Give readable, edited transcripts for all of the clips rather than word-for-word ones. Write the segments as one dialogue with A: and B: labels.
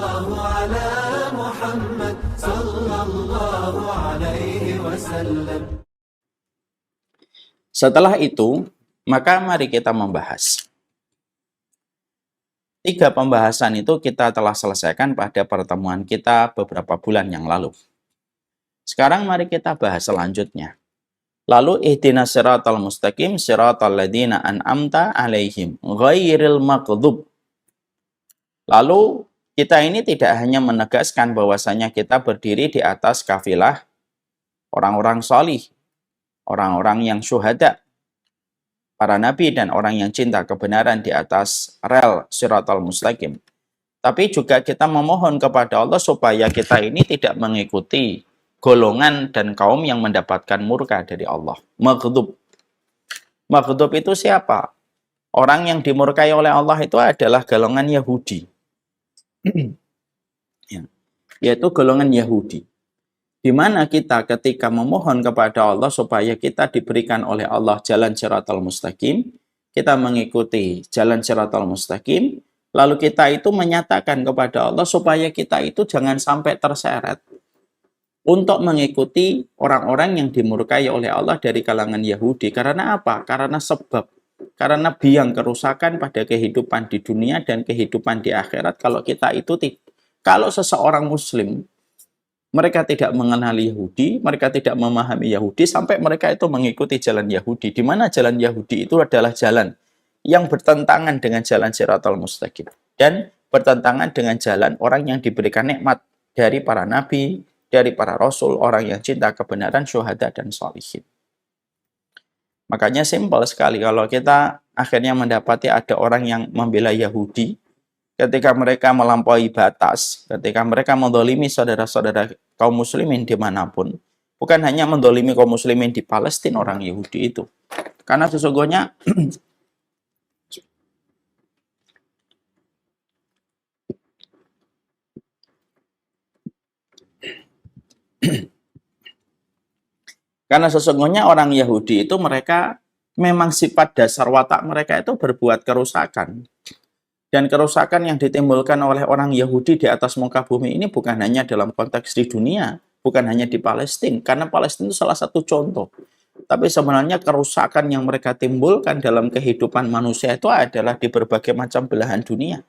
A: الله على محمد صلى الله عليه وسلم.
B: Setelah itu, maka mari kita membahas. 3 pembahasan itu kita telah selesaikan pada pertemuan kita beberapa bulan yang lalu. Sekarang mari kita bahas selanjutnya. Lalu ihdinas siratal mustaqim siratal ladzina an'amta 'alaihim ghairil maghdub. Lalu kita ini tidak hanya menegaskan bahwasanya kita berdiri di atas kafilah orang-orang salih, orang-orang yang syuhada, para nabi dan orang yang cinta kebenaran di atas rel siratal mustaqim. Tapi juga kita memohon kepada Allah supaya kita ini tidak mengikuti golongan dan kaum yang mendapatkan murka dari Allah. Maghdub. Maghdub itu siapa? Orang yang dimurkai oleh Allah itu adalah golongan Yahudi. Ya, yaitu golongan Yahudi. Di mana kita ketika memohon kepada Allah supaya kita diberikan oleh Allah jalan siratal mustaqim, kita mengikuti jalan siratal mustaqim, lalu kita itu menyatakan kepada Allah supaya kita itu jangan sampai terseret untuk mengikuti orang-orang yang dimurkai oleh Allah dari kalangan Yahudi. Karena apa? Karena biang kerusakan pada kehidupan di dunia dan kehidupan di akhirat. Kalau seseorang Muslim mereka tidak mengenali Yahudi, mereka tidak memahami Yahudi sampai mereka itu mengikuti jalan Yahudi, di mana jalan Yahudi itu adalah jalan yang bertentangan dengan jalan siratal mustaqim dan bertentangan dengan jalan orang yang diberikan nikmat dari para nabi, dari para rasul, orang yang cinta kebenaran, syuhada, dan sholihin. Makanya simpel sekali kalau kita akhirnya mendapati ada orang yang membela Yahudi, ketika mereka melampaui batas, ketika mereka mendolimi saudara-saudara kaum muslimin dimanapun, bukan hanya mendolimi kaum muslimin di Palestina orang Yahudi itu. Karena sesungguhnya karena sesungguhnya orang Yahudi itu mereka memang sifat dasar watak mereka itu berbuat kerusakan. Dan kerusakan yang ditimbulkan oleh orang Yahudi di atas muka bumi ini bukan hanya dalam konteks di dunia, bukan hanya di Palestina, karena Palestina itu salah satu contoh. Tapi sebenarnya kerusakan yang mereka timbulkan dalam kehidupan manusia itu adalah di berbagai macam belahan dunia.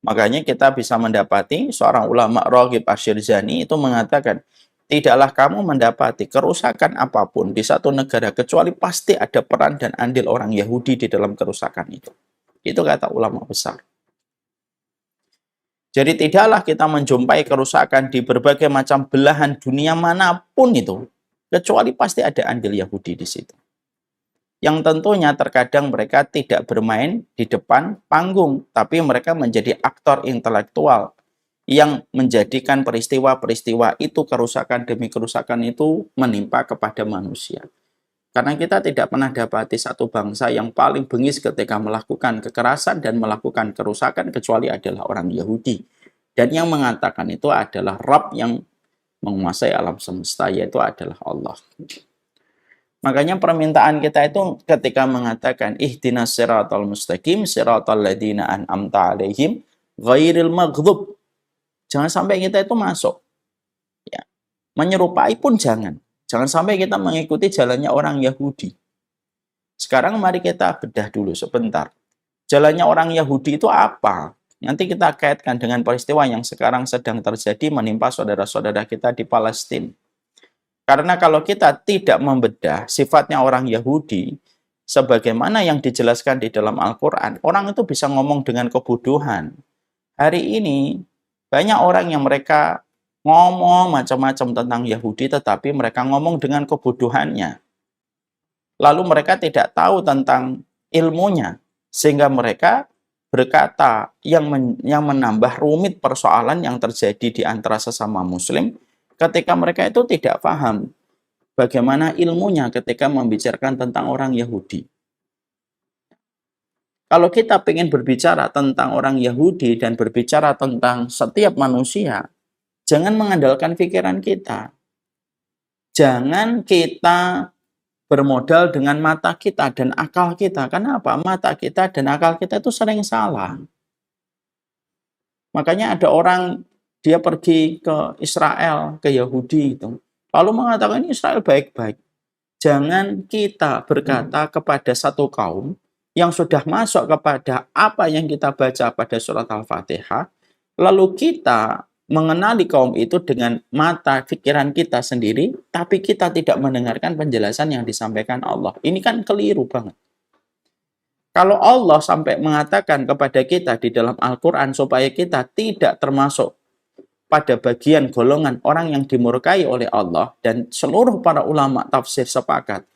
B: Makanya kita bisa mendapati seorang ulama Raghib Ashirzani itu mengatakan, tidaklah kamu mendapati kerusakan apapun di satu negara kecuali pasti ada peran dan andil orang Yahudi di dalam kerusakan itu. Itu kata ulama besar. Jadi tidaklah kita menjumpai kerusakan di berbagai macam belahan dunia manapun itu, kecuali pasti ada andil Yahudi di situ. Yang tentunya terkadang mereka tidak bermain di depan panggung, tapi mereka menjadi aktor intelektual yang menjadikan peristiwa-peristiwa itu, kerusakan demi kerusakan itu menimpa kepada manusia. Karena kita tidak pernah dapati satu bangsa yang paling bengis ketika melakukan kekerasan dan melakukan kerusakan kecuali adalah orang Yahudi. Dan yang mengatakan itu adalah Rabb yang menguasai alam semesta, yaitu adalah Allah. Makanya permintaan kita itu ketika mengatakan ihdinas siratal mustaqim siratal ladzina an'amta 'alaihim ghairil maghdub. Jangan sampai kita itu masuk. Ya. Menyerupai pun jangan. Jangan sampai kita mengikuti jalannya orang Yahudi. Sekarang mari kita bedah dulu sebentar. Jalannya orang Yahudi itu apa? Nanti kita kaitkan dengan peristiwa yang sekarang sedang terjadi menimpa saudara-saudara kita di Palestina. Karena kalau kita tidak membedah sifatnya orang Yahudi, sebagaimana yang dijelaskan di dalam Al-Quran, orang itu bisa ngomong dengan kebodohan. Hari ini, banyak orang yang mereka ngomong macam-macam tentang Yahudi, tetapi mereka ngomong dengan kebodohannya. Lalu mereka tidak tahu tentang ilmunya, sehingga mereka berkata yang menambah rumit persoalan yang terjadi di antara sesama muslim, ketika mereka itu tidak paham bagaimana ilmunya ketika membicarakan tentang orang Yahudi. Kalau kita ingin berbicara tentang orang Yahudi dan berbicara tentang setiap manusia, jangan mengandalkan pikiran kita. Jangan kita bermodal dengan mata kita dan akal kita. Kenapa? Mata kita dan akal kita itu sering salah. Makanya ada orang dia pergi ke Israel, ke Yahudi itu, lalu mengatakan ini Israel baik-baik. Jangan kita berkata kepada satu kaum yang sudah masuk kepada apa yang kita baca pada surat Al-Fatihah, lalu kita mengenali kaum itu dengan mata pikiran kita sendiri, tapi kita tidak mendengarkan penjelasan yang disampaikan Allah. Ini kan keliru banget. Kalau Allah sampai mengatakan kepada kita di dalam Al-Quran supaya kita tidak termasuk pada bagian golongan orang yang dimurkai oleh Allah, dan seluruh para ulama tafsir sepakat,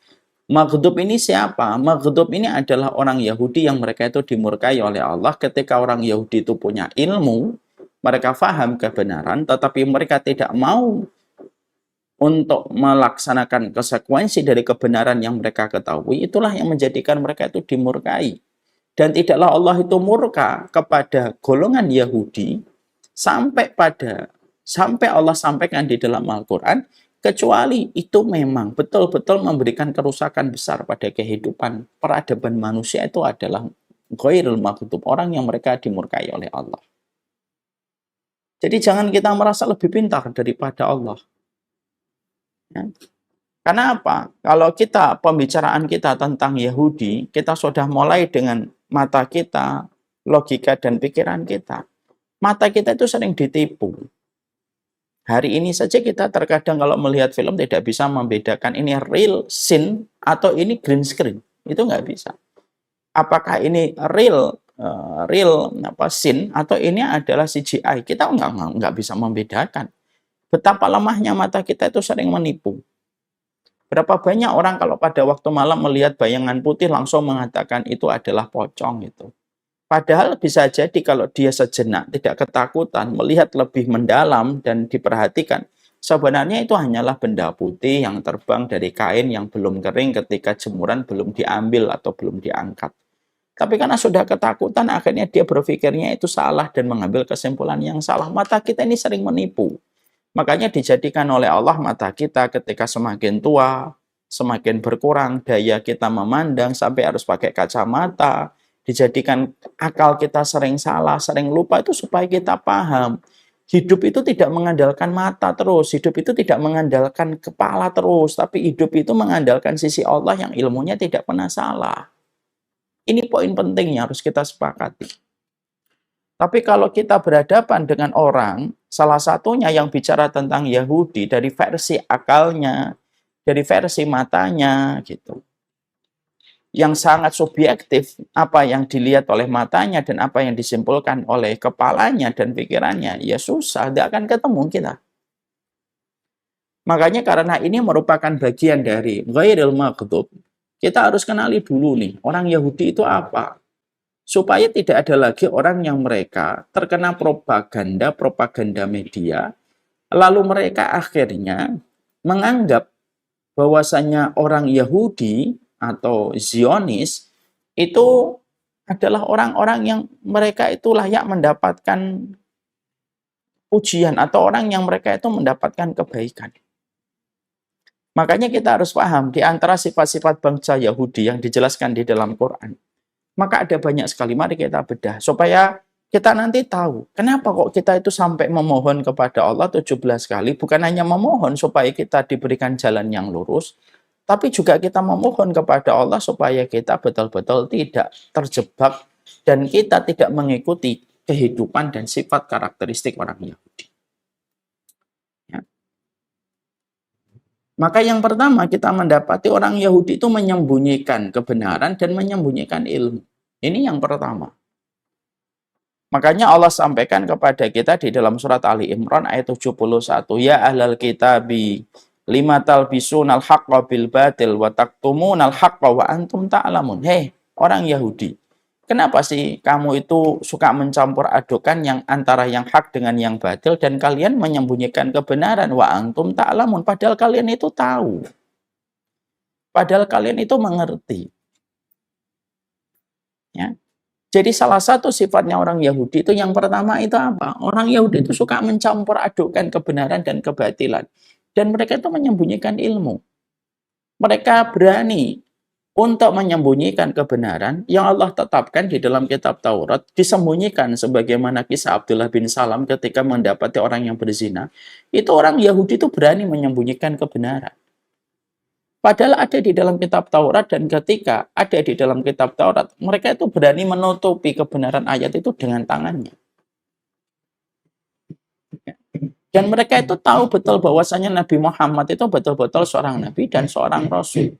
B: maghdub ini siapa? Maghdub ini adalah orang Yahudi yang mereka itu dimurkai oleh Allah ketika orang Yahudi itu punya ilmu, mereka faham kebenaran, tetapi mereka tidak mau untuk melaksanakan konsekuensi dari kebenaran yang mereka ketahui. Itulah yang menjadikan mereka itu dimurkai. Dan tidaklah Allah itu murka kepada golongan Yahudi sampai Allah sampaikan di dalam Al-Quran, kecuali itu memang betul-betul memberikan kerusakan besar pada kehidupan peradaban manusia. Itu adalah ghairul maghdub, orang yang mereka dimurkai oleh Allah. Jadi jangan kita merasa lebih pintar daripada Allah. Ya. Karena apa? Kalau pembicaraan kita tentang Yahudi, kita sudah mulai dengan mata kita, logika dan pikiran kita. Mata kita itu sering ditipu. Hari ini saja kita terkadang kalau melihat film tidak bisa membedakan ini real scene atau ini green screen. Itu nggak bisa. Apakah ini real scene atau ini adalah CGI? Kita nggak bisa membedakan. Betapa lemahnya mata kita itu sering menipu. Berapa banyak orang kalau pada waktu malam melihat bayangan putih langsung mengatakan itu adalah pocong itu. Padahal bisa jadi kalau dia sejenak tidak ketakutan, melihat lebih mendalam dan diperhatikan, sebenarnya itu hanyalah benda putih yang terbang dari kain yang belum kering ketika jemuran belum diambil atau belum diangkat. Tapi karena sudah ketakutan, akhirnya dia berpikirnya itu salah dan mengambil kesimpulan yang salah. Mata kita ini sering menipu. Makanya dijadikan oleh Allah mata kita ketika semakin tua, semakin berkurang, daya kita memandang sampai harus pakai kacamata, dijadikan akal kita sering salah, sering lupa, itu supaya kita paham. Hidup itu tidak mengandalkan mata terus, hidup itu tidak mengandalkan kepala terus, tapi hidup itu mengandalkan sisi Allah yang ilmunya tidak pernah salah. Ini poin penting yang harus kita sepakati. Tapi kalau kita berhadapan dengan orang, salah satunya yang bicara tentang Yahudi dari versi akalnya, dari versi matanya, gitu, yang sangat subjektif, apa yang dilihat oleh matanya dan apa yang disimpulkan oleh kepalanya dan pikirannya, ya susah, tidak akan ketemu kita. Makanya karena ini merupakan bagian dari ghairil maghdub, kita harus kenali dulu nih, orang Yahudi itu apa? Supaya tidak ada lagi orang yang mereka terkena propaganda media, lalu mereka akhirnya menganggap bahwasanya orang Yahudi atau Zionis itu adalah orang-orang yang mereka itu layak mendapatkan ujian atau orang yang mereka itu mendapatkan kebaikan. Makanya kita harus paham di antara sifat-sifat bangsa Yahudi yang dijelaskan di dalam Quran. Maka ada banyak sekali, mari kita bedah supaya kita nanti tahu kenapa kok kita itu sampai memohon kepada Allah 17 kali, bukan hanya memohon supaya kita diberikan jalan yang lurus, tapi juga kita memohon kepada Allah supaya kita betul-betul tidak terjebak dan kita tidak mengikuti kehidupan dan sifat karakteristik orang Yahudi. Ya. Maka yang pertama kita mendapati orang Yahudi itu menyembunyikan kebenaran dan menyembunyikan ilmu. Ini yang pertama. Makanya Allah sampaikan kepada kita di dalam surat Ali Imran ayat 71, ya ahlal kitabi lima talbisunal haqqa bil batil wa taktumunal haqqa wa antum ta'lamun. Hei orang Yahudi, kenapa sih kamu itu suka mencampur adukan yang antara yang hak dengan yang batil dan kalian menyembunyikan kebenaran wa antum ta'lamun, padahal kalian itu tahu. Padahal kalian itu mengerti. Ya. Jadi salah satu sifatnya orang Yahudi itu yang pertama itu apa? Orang Yahudi itu suka mencampur adukan kebenaran dan kebatilan. Dan mereka itu menyembunyikan ilmu. Mereka berani untuk menyembunyikan kebenaran yang Allah tetapkan di dalam kitab Taurat, disembunyikan sebagaimana kisah Abdullah bin Salam ketika mendapati orang yang berzina. Itu orang Yahudi itu berani menyembunyikan kebenaran. Padahal ada di dalam kitab Taurat, dan ketika ada di dalam kitab Taurat, mereka itu berani menutupi kebenaran ayat itu dengan tangannya. Dan mereka itu tahu betul bahwasanya Nabi Muhammad itu betul-betul seorang nabi dan seorang rasul.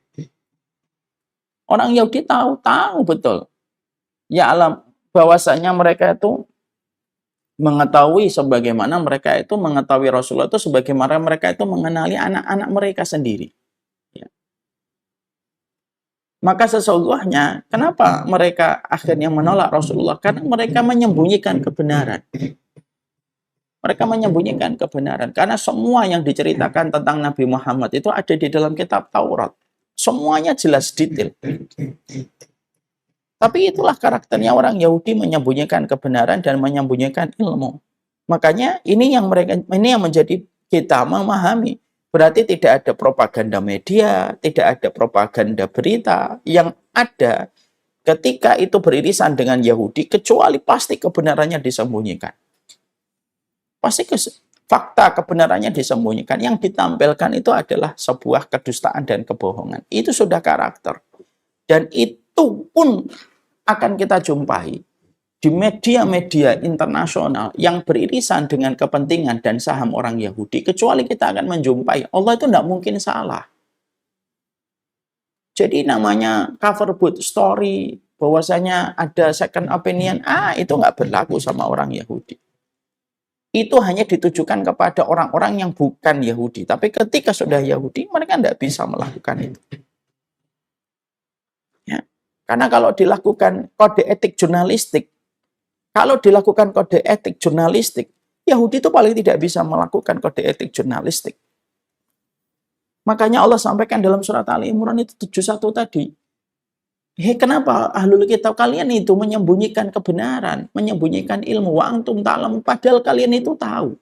B: Orang Yahudi tahu betul. Ya alam, bahwasanya mereka itu mengetahui sebagaimana mereka itu mengetahui Rasulullah itu sebagaimana mereka itu mengenali anak-anak mereka sendiri. Ya. Maka sesungguhnya, kenapa mereka akhirnya menolak Rasulullah? Karena mereka menyembunyikan kebenaran. Mereka menyembunyikan kebenaran. Karena semua yang diceritakan tentang Nabi Muhammad itu ada di dalam kitab Taurat. Semuanya jelas detail. Tapi itulah karakternya orang Yahudi, menyembunyikan kebenaran dan menyembunyikan ilmu. Makanya ini yang menjadi kita memahami. Berarti tidak ada propaganda media, tidak ada propaganda berita. Yang ada ketika itu beririsan dengan Yahudi, kecuali pasti kebenarannya disembunyikan. Pasti fakta kebenarannya disembunyikan. Yang ditampilkan itu adalah sebuah kedustaan dan kebohongan. Itu sudah karakter. Dan itu pun akan kita jumpai di media-media internasional yang beririsan dengan kepentingan dan saham orang Yahudi. Kecuali kita akan menjumpai, Allah itu tidak mungkin salah. Jadi namanya cover boot story, bahwasanya ada second opinion, itu nggak berlaku sama orang Yahudi. Itu hanya ditujukan kepada orang-orang yang bukan Yahudi. Tapi ketika sudah Yahudi, mereka tidak bisa melakukan itu. Ya. Karena kalau dilakukan kode etik jurnalistik, Yahudi itu paling tidak bisa melakukan kode etik jurnalistik. Makanya Allah sampaikan dalam surat Ali Imran itu 71 tadi. Kenapa ahlul kitab kalian itu menyembunyikan kebenaran, menyembunyikan ilmu, wa antum ta'lamun, padahal kalian itu tahu.